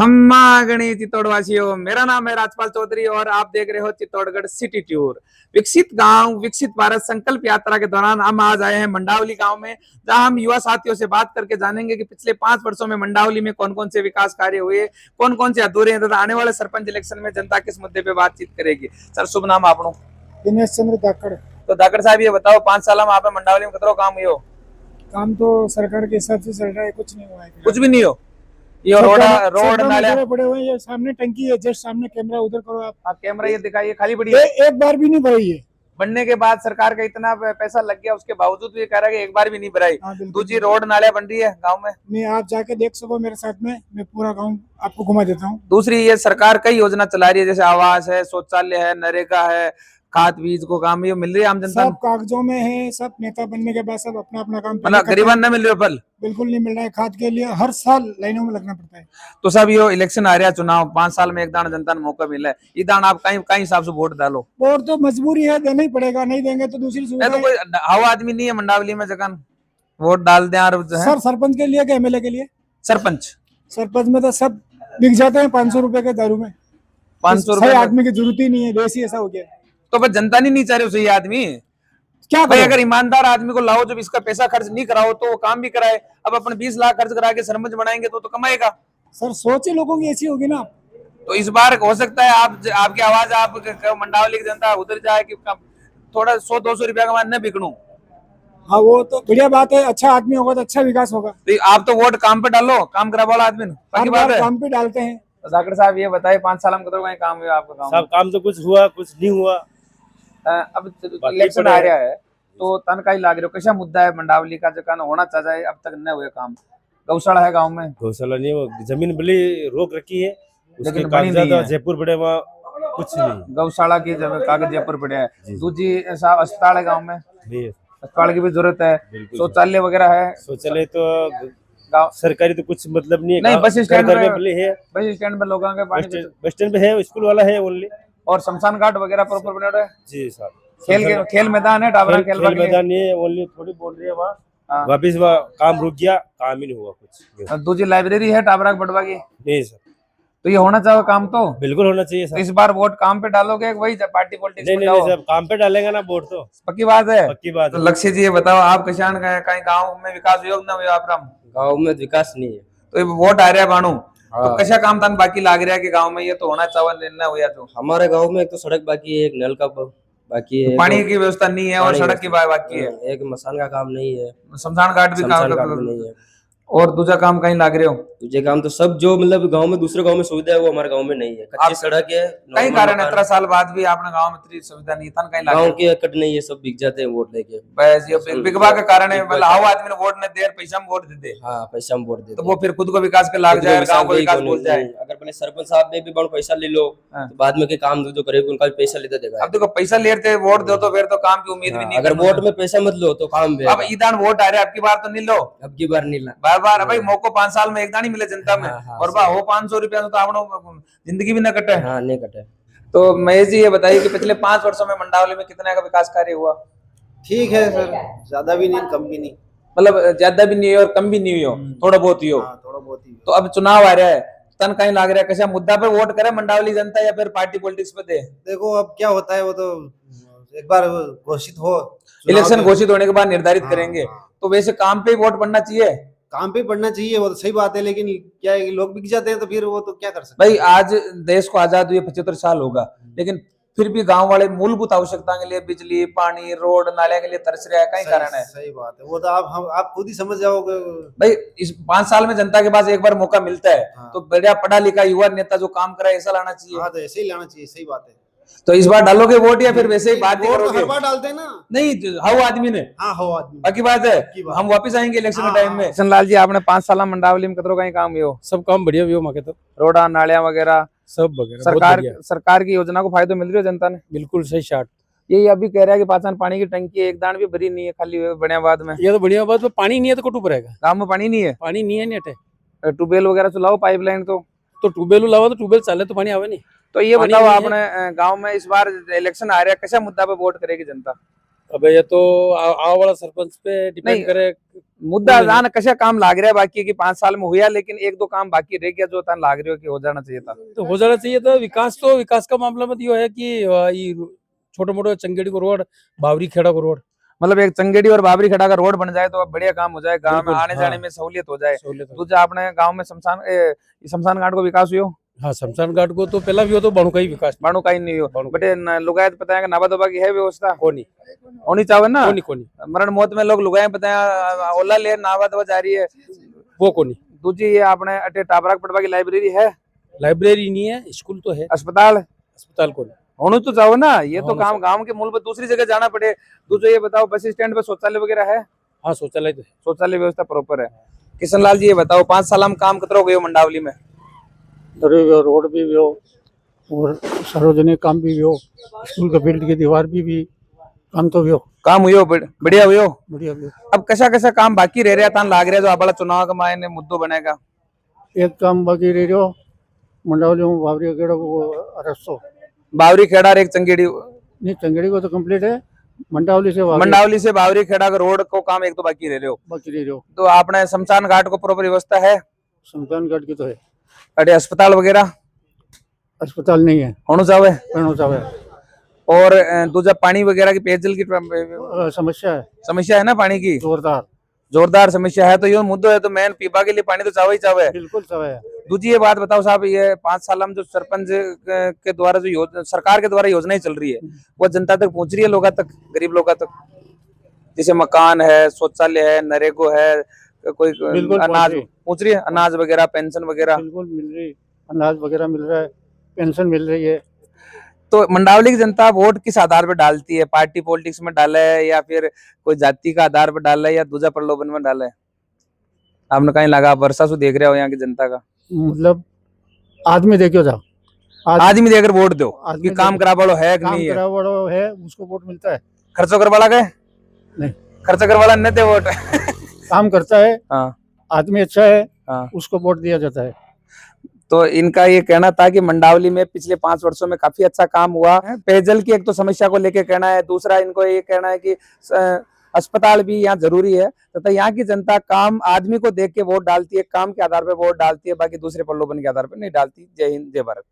खम्मा गणी चित्तौड़वासियों, मेरा नाम है राजपाल चौधरी और आप देख रहे हो चित्तौड़गढ़ सिटी टूर। विकसित गांव विकसित भारत संकल्प यात्रा के दौरान हम आज आए हैं मंडावली गांव में, जहां हम युवा साथियों से बात करके जानेंगे कि पिछले 5 वर्षों में मंडावली में कौन कौन से विकास कार्य हुए, कौन कौन से अधूरे हैं तथा आने वाले सरपंच इलेक्शन में जनता किस मुद्दे पे बातचीत करेगी। सर शुभ नाम आपनो? दिनेश चंद्र धाकड़। तो धाकड़ साहब ये बताओ 5 साल में आप मंडावली में कितना काम हुआ? काम तो सरकार के हिसाब से चल रहा है, कुछ नहीं हुआ है। कुछ भी नहीं हो? ये रोड नाले पड़े हुए हैं, ये सामने टंकी है, जस्ट सामने कैमरा उधर करो आप कैमरा ये दिखाइए, खाली पड़ी है। एक बार भी नहीं भराई है। बनने के बाद सरकार का इतना पैसा लग गया, उसके बावजूद भी कह रहा है कि एक बार भी नहीं भराई। दूसरी रोड नाले बन रही है गांव में, नहीं आप जाके देख सको मेरे साथ में, मैं पूरा गांव आपको घुमा देता हूँ। दूसरी ये सरकार कई योजना चला रही है, जैसे आवास है, शौचालय है, नरेगा है, खाद बीज को काम ये मिल रही है आम जनता सब कागजों में है। सब नेता बनने के बाद सब अपना अपना काम मतलब गरीबान न मिल रहे फल बिल्कुल नहीं मिल रहा है। खाद के लिए हर साल लाइनों में लगना पड़ता है। तो सब ये इलेक्शन आ रहा है, चुनाव 5 साल में एक दान जनता ने मौका मिला है, ये दान आप कहीं हिसाब से वोट डालो। वोट तो मजबूरी है, देना ही पड़ेगा, नहीं देंगे तो दूसरी सुविधा। तो कोई हवा आदमी नहीं है मंडावली में जगन वोट डाल दे। सर सरपंच के लिए, एमएलए के लिए? सरपंच में तो सब बिक जाते हैं 500 रुपए के दारू में। 500 रुपए आदमी की जरूरत ही नहीं है, देश ही ऐसा हो गया। तो बस जनता नहीं चाह रही सही आदमी क्या भाई? अगर ईमानदार आदमी को लाओ, जब इसका पैसा खर्च नहीं कराओ तो वो काम भी कराए। अब अपन 20 लाख खर्च करा के सरपंच बनाएंगे तो कमाएगा। सर सोचे लोगों की ऐसी होगी ना। तो इस बार हो सकता है आपकी आवाज आप मंडावली की जनता उधर जाए कि थोड़ा 100-200 रुपया का न बिकनू। हाँ वो तो बढ़िया बात है, अच्छा आदमी होगा तो अच्छा विकास होगा। तो आप तो वोट काम पे डालो, काम करा वाला आदमी काम पे डालते हैं। तो जाकिर साहब ये बताइए 5 साल में कितना काम हुआ आपका गाँव? सब काम तो कुछ हुआ कुछ नहीं हुआ। अब इलेक्शन आ रहा है तो तन का ही लाग रहे हो, कैसा मुद्दा है मंडावली का जो होना चाहिए अब तक न हुए काम? गौशाला है गांव में? गौशाला नहीं, वो जमीन बली रोक रखी है, लेकिन कागजात जयपुर पड़े, वहाँ कुछ नहीं। गौशाला की कागज जयपुर पड़े है। दूसरी अस्पताल है गाँव में, अस्पताल की भी जरूरत है। शौचालय वगैरह है? शौचालय तो सरकारी तो कुछ मतलब नहीं है। बस स्टैंड में है, बस स्टैंड में लोगों के पानी, बस स्टैंड पे है, स्कूल वाला है ओनली। और शमशान घाट वगैरह प्रॉपर बने हुए हैं जी साहब। खेल मैदान है, टाबरा खेल मैदान नहीं है, ओनली थोड़ी बोल रही है वहाँ। वापिस वहाँ काम रुक गया, काम ही नहीं हुआ कुछ। दूसरी लाइब्रेरी है टाबरा बटवा की? नहीं सर। तो ये होना चाहिए काम, तो बिल्कुल होना चाहिए सर। इस बार वोट काम पे डालोगे वही पार्टी पॉलिटिक्स में? नहीं सर, काम पे डालेंगे ना वोट तो पक्की बात है। तो लक्ष्य जी ये बताओ, आप किसान कहीं गाँव में विकास योग न हुआ? गाँव में विकास नहीं है तो वोट आ रहा है बानू, तो कैसा काम था बाकी लाग रहा है कि गांव में ये तो होना चाहिए न हुआ? तो हमारे गांव में एक तो सड़क बाकी है, एक नल का बाकी है, पानी की व्यवस्था नहीं है और सड़क की बाकी है, एक मसान का काम नहीं है, शमशान घाट भी काम नहीं है। और दूसरा काम कहीं लाग रहे हो? दूसरे काम तो सब जो मतलब गांव में दूसरे गांव में सुविधा है वो हमारे गांव में नहीं है। कच्ची सड़क है, कई कारण है, 13 साल बाद भी आपने गांव में इतनी सुविधा नहीं था, कहीं गांव की अकड़ नहीं है, सब बिक जाते हैं वोट लेके। बस ये बिकवा का कारण है, मतलब आओ आदमी ने वोट न दे, पैसा में वोट दे दे। हाँ पैसा में वोट दे, तो वो फिर खुद को विकास के लाग जाए, गांव को विकास बोल जाए। अगर पहले सरपंच साहब ने भी बड़ा पैसा ले लो तो बाद में के काम जो करेगा उनका भी पैसा लेते देगा। अब देखो पैसा लेते वोट दो तो फिर तो काम की उम्मीद भी नहीं। अगर वोट में पैसा मत लो तो काम भी। अब ईदान वोट आ रहे अब की बार तो नहीं लो, अब की बार नहीं ला, बार बार भाई मौको 5 साल में एक दान ही मिले जनता में। और हो 500 रुपया तो आपने जिंदगी भी न कटे। हाँ नहीं कटे। तो महेश जी ये बताइए कि पिछले 5 वर्षों में मंडावली में कितने का विकास कार्य हुआ? ठीक है सर, ज्यादा भी नहीं कम भी नहीं, मतलब ज्यादा भी नहीं और कम भी नहीं हो, थोड़ा बहुत ही हो। थोड़ा बहुत ही। तो अब चुनाव आ रहा है, तन कहीं लाग रहा है, कैसा मुद्दा पे वोट करे मंडावली जनता या फिर पार्टी पॉलिटिक्स पे दे? देखो अब क्या होता है वो तो एक बार घोषित हो, इलेक्शन घोषित होने के बाद निर्धारित करेंगे। तो वैसे काम पे वोट पड़ना चाहिए, काम पे पड़ना चाहिए, वो तो सही बात है, लेकिन क्या है लोग बिक जाते हैं तो फिर वो तो क्या कर सकते भाई? आज देश को आजाद हुए 75 साल होगा, लेकिन फिर भी गांव वाले मूलभूत आवश्यकता के लिए बिजली, पानी, रोड, नाले के लिए तरस रहा है, कई कारण है। सही बात है, वो तो आप खुद ही समझ जाओगे भाई। इस 5 साल में जनता के पास एक बार मौका मिलता है, तो बढ़िया पढ़ा लिखा युवा नेता जो काम करे ऐसा लाना चाहिए। हाँ तो ऐसे ही लाना चाहिए, सही बात है। तो इस बार डालोगे वोट या फिर वैसे ही बात करोगे? हर बार डालते हैं ना। नहीं हाउ आदमी ने, हाँ हो आदमी बाकी बात है, हम वापस आएंगे इलेक्शन के टाइम में। किशनलाल जी आपने 5 साल मंडावली में कितना कहीं काम हो? सब काम बढ़िया भी हो माके तो, रोडा नालिया वगैरह सब वगैरह सरकार की योजना को फायदा मिल रही है जनता ने? बिल्कुल सही शार्ट। यही अभी कह रहा है कि पाचन पानी की टंकी एक दान भी भरी नहीं है, खाली बढ़ियाबाद में। ये तो बढ़िया बात, पानी नहीं है तो कटू पड़ेगा, गाँव में पानी नहीं है, पानी नहीं है नेट। ट्यूबवेल वगैरह चलाओ, पाइपलाइन तो ट्यूबवेल लाओ तो ट्यूबवेल चले तो पानी आवे नहीं। तो ये बताओ आपने गांव में इस बार इलेक्शन आ रहा है, कैसा मुद्दा पे वोट करेगी जनता? अब ये तो आव वाला सरपंच पे नहीं। डिपेंड करे। मुद्दा जान कशा काम लाग रहा है बाकी की 5 साल में हुआ, लेकिन एक दो काम बाकी रह गया जो तान लाग रही हो कि हो जाना चाहिए था। तो हो जाना चाहिए था। विकास का मामला में यो है कि छोटे मोटे चंगेड़ी को रोड, बावरी खेड़ा को रोड, मतलब एक चंगेड़ी और बाबरी खड़ा का रोड बन जाए तो बढ़िया काम हो जाए, गांव में बिल्कुल, आने जाने में सहूलियत हो जाए। सहूलियत हो। दूसरा अपने गांव में शमशान घाट को विकास हुई हाँ, शमशान घाट को तो पहला भी हो तो बणु का ही विकास बाणु का ही नहीं हो, बाणु बटे लुगायत पता है नाबा दोबा की है व्यवस्था कोनी होनी चाहिए ना। कोनी मरण मौत में लोग लुगाए पता है ओला ले नाबा दोबा जा रही है वो कोनी। दूजी ये अपने अटे टाबरा पड़वा की लाइब्रेरी है, लाइब्रेरी नहीं है, स्कूल तो है, अस्पताल अस्पताल कोनी। होना तो चाहो ना। ये तो होना काम गांव के मूल पर दूसरी जगह जाना पड़े। दूसरा ये बताओ बस स्टैंड पे शौचालय वगैरह है? हाँ, शौचालय तो है। शौचालय व्यवस्था प्रॉपर है। किशन लाल जी ये बताओ 5 साल में काम कितना हो गए मंडावली में? रोड भी हो और सार्वजनिक काम भी हो, स्कूल का फील्ड की दीवार भी काम तो भी हो, काम हुई हो बढ़िया हुई हो। बढ़िया भी हो। अब कशा काम बाकी रह रहा था लाग रहा है जो अपना चुनाव का मायने मुद्दों बनेगा? एक काम बाकी रह रहो मंडावली में बावरी खेड़ा को रस्तो बावरी खेड़ा और एक चंगेड़ी, नहीं, चंगेड़ी को तो कंप्लीट है, मंडावली से मंडावली से बावरी खेड़ा का रोड को काम एक तो बाकी रह रहे हो। बाकी रह रहो। तो आपने शमशान घाट को प्रॉपर व्यवस्था है? शमशान घाट की तो है, अरे अस्पताल वगैरह अस्पताल नहीं है, होना चाहिए। रहना चाहिए। और दूसरा पानी वगैरह की पेयजल की समस्या है समस्या है ना, पानी की जोरदार समस्या है। तो ये मुद्दो है तो मेन पीपा के लिए पानी तो चाहिए ही चाहिए। बिल्कुल चाहिए। दूसरी ये बात बताओ साहब, ये 5 साल में जो सरपंच के द्वारा जो सरकार के द्वारा योजनाएं चल रही है वो जनता तक पहुंच रही है, लोगों तक, गरीब लोगों तक? जैसे मकान है, शौचालय है, नरेगो है, कोई अनाज पहुंच रही है, अनाज वगैरह, पेंशन वगैरह बिल्कुल मिल रही, अनाज वगैरह मिल रहा है, पेंशन मिल रही है। तो मंडावली की जनता वोट किस आधार पर डालती है? पार्टी पॉलिटिक्स में डाला है या फिर कोई जाति का आधार पर डाला है या दूसरा प्रलोभन में डाला है? आपने कहीं लगा वर्षा से देख रहे हो यहाँ की जनता का? मतलब आदमी देखो जाओ, आदमी देखकर वोट दो आदमी कि काम करा वालो है कि नहीं है। है उसको वोट मिलता है। खर्चो कर वाला गए नहीं, खर्चा कर वाला नहीं दे वोट। काम करता है, हाँ, आदमी अच्छा है, हाँ। उसको वोट दिया जाता है। तो इनका ये कहना था कि मंडावली में पिछले 5 वर्षों में काफी अच्छा काम हुआ है। पेयजल की एक तो समस्या को लेके कहना है, दूसरा इनको ये कहना है कि अस्पताल भी यहाँ जरूरी है, तथा यहाँ की जनता काम आदमी को देख के वोट डालती है, काम के आधार पर वोट डालती है, बाकी दूसरे प्रलोभन के आधार पर नहीं डालती। जय हिंद, जय भारत।